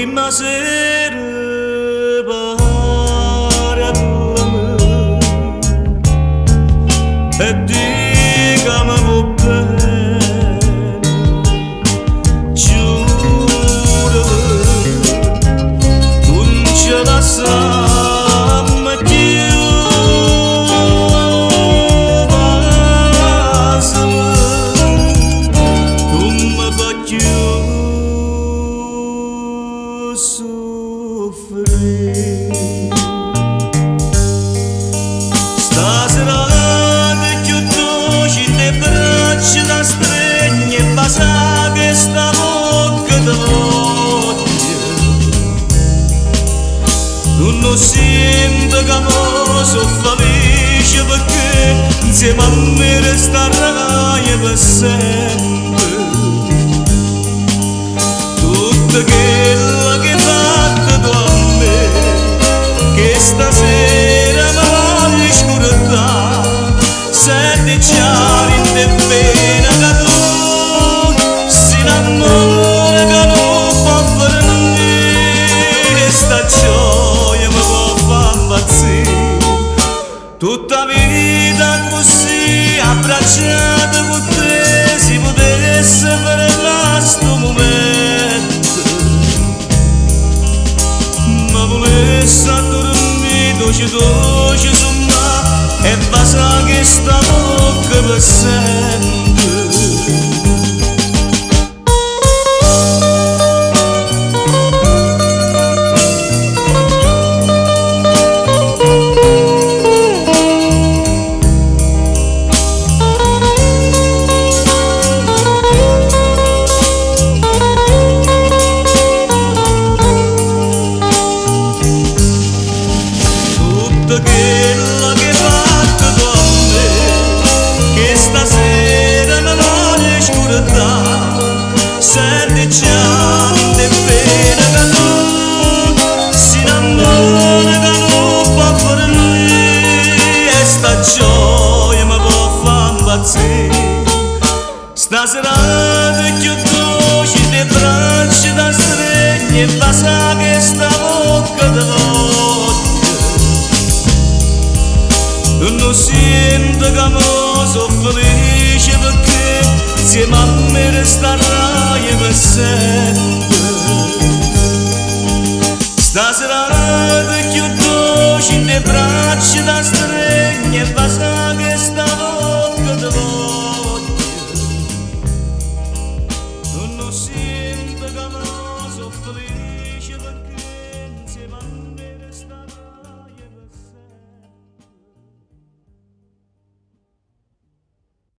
prima sera parlami e dicami bene, giurami, non ce la siamo più, basami, non mi fa più soffrire. Stasera ti chiudo le braccia da stregno e basa che sta bocca di voglia. Non lo sento che sono felice perché insieme a me resterai per sempre. Tutto quello che hai fatto a me, che stasera mi voglio scordare, senti già in te pena che tu si innamora che non può fare niente, sta gioia mi può far impazzire. Tutta vita così abbracciata con te si potesse fermare sto momento, ma volesse dormire dolce su me e basta che sta bocca per sempre. Tutto quello che hai fatto a me, che stasera non voglio scordare, senti già te pena che tu si innamora che non può fare niente, e sta gioia mi può far impazzire. Stasera ti chiudo le braccia da stregno e basta che sta bocca di voglia. Non lo sento che sono felice perché insieme a me resterai per sempre. Stasera ti chiudo le braccia da stregno e basta che sta